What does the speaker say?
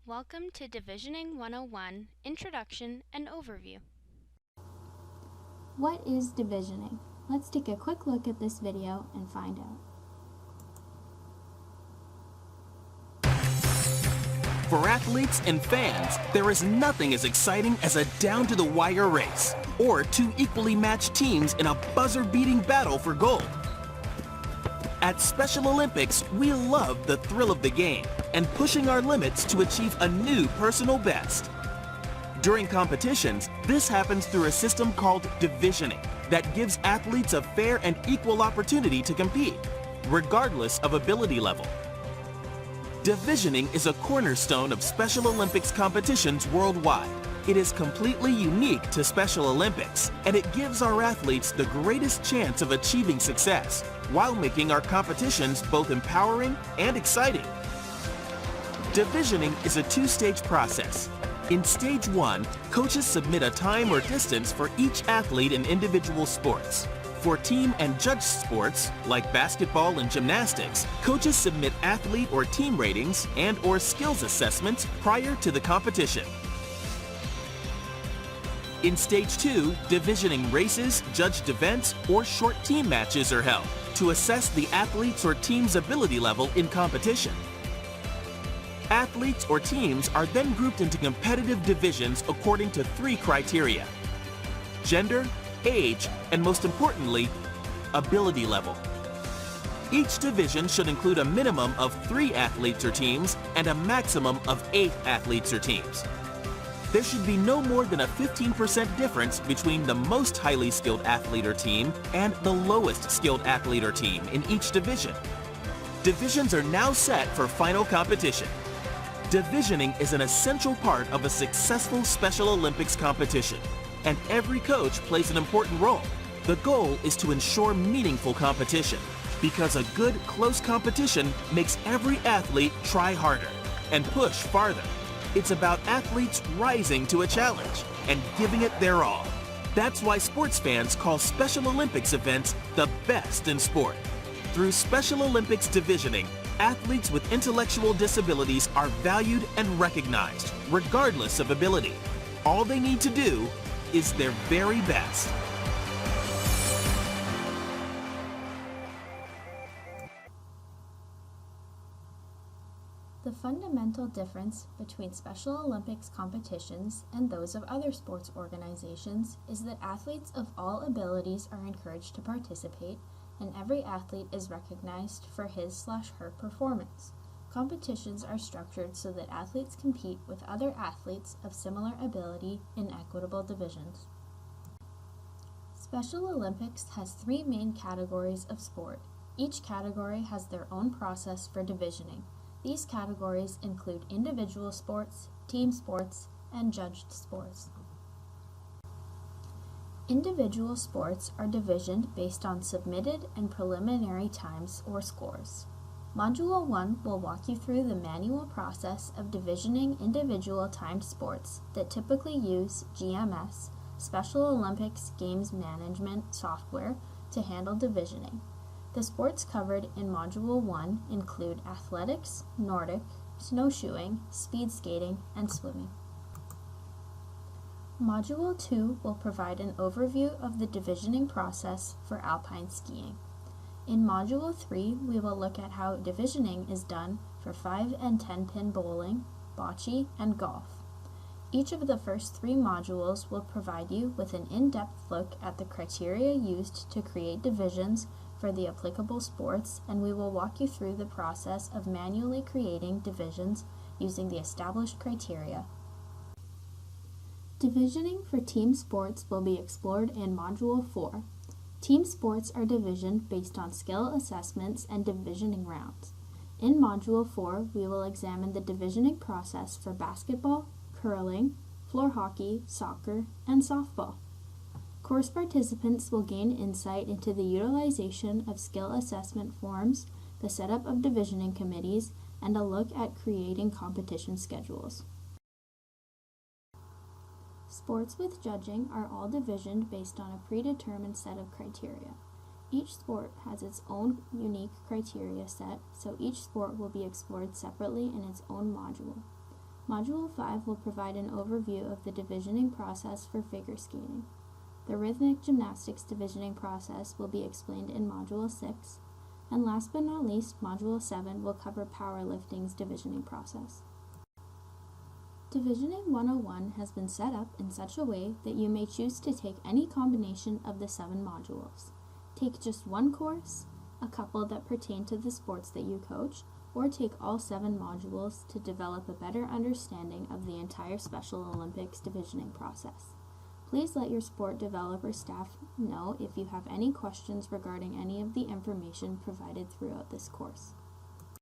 Welcome to Divisioning 101, Introduction and Overview. What is divisioning? Let's take a quick look at this video and find out. For athletes and fans, there is nothing as exciting as a down-to-the-wire race, or two equally matched teams in a buzzer-beating battle for gold. At Special Olympics, we love the thrill of the game and pushing our limits to achieve a new personal best. During competitions, this happens through a system called divisioning that gives athletes a fair and equal opportunity to compete, regardless of ability level. Divisioning is a cornerstone of Special Olympics competitions worldwide. It is completely unique to Special Olympics, and it gives our athletes the greatest chance of achieving success, while making our competitions both empowering and exciting. Divisioning is a two-stage process. In Stage 1, coaches submit a time or distance for each athlete in individual sports. For team and judged sports, like basketball and gymnastics, coaches submit athlete or team ratings and/or skills assessments prior to the competition. In Stage 2, divisioning races, judged events, or short team matches are held to assess the athlete's or team's ability level in competition. Athletes or teams are then grouped into competitive divisions according to three criteria: gender, age, and most importantly, ability level. Each division should include a minimum of 3 athletes or teams and a maximum of 8 athletes or teams. There should be no more than a 15% difference between the most highly skilled athlete or team and the lowest skilled athlete or team in each division. Divisions are now set for final competition. Divisioning is an essential part of a successful Special Olympics competition, and every coach plays an important role. The goal is to ensure meaningful competition, because a good, close competition makes every athlete try harder and push farther. It's about athletes rising to a challenge and giving it their all. That's why sports fans call Special Olympics events the best in sport. Through Special Olympics divisioning, athletes with intellectual disabilities are valued and recognized, regardless of ability. All they need to do is their very best. The fundamental difference between Special Olympics competitions and those of other sports organizations is that athletes of all abilities are encouraged to participate, and every athlete is recognized for his/her performance. Competitions are structured so that athletes compete with other athletes of similar ability in equitable divisions. Special Olympics has 3 main categories of sport. Each category has their own process for divisioning. These categories include individual sports, team sports, and judged sports. Individual sports are divisioned based on submitted and preliminary times or scores. Module 1 will walk you through the manual process of divisioning individual timed sports that typically use GMS, Special Olympics Games Management software, to handle divisioning. The sports covered in Module 1 include athletics, Nordic, snowshoeing, speed skating, and swimming. Module 2 will provide an overview of the divisioning process for alpine skiing. In Module 3, we will look at how divisioning is done for 5 and 10-pin bowling, bocce, and golf. Each of the first 3 modules will provide you with an in-depth look at the criteria used to create divisions for the applicable sports, and we will walk you through the process of manually creating divisions using the established criteria. Divisioning for team sports will be explored in Module 4. Team sports are divisioned based on skill assessments and divisioning rounds. In Module 4, we will examine the divisioning process for basketball, curling, floor hockey, soccer, and softball. Course participants will gain insight into the utilization of skill assessment forms, the setup of divisioning committees, and a look at creating competition schedules. Sports with judging are all divisioned based on a predetermined set of criteria. Each sport has its own unique criteria set, so each sport will be explored separately in its own module. Module 5 will provide an overview of the divisioning process for figure skating. The rhythmic gymnastics divisioning process will be explained in Module 6, and last but not least, Module 7 will cover powerlifting's divisioning process. Divisioning 101 has been set up in such a way that you may choose to take any combination of the 7 modules. Take just one course, a couple that pertain to the sports that you coach, or take all 7 modules to develop a better understanding of the entire Special Olympics divisioning process. Please let your sport developer staff know if you have any questions regarding any of the information provided throughout this course.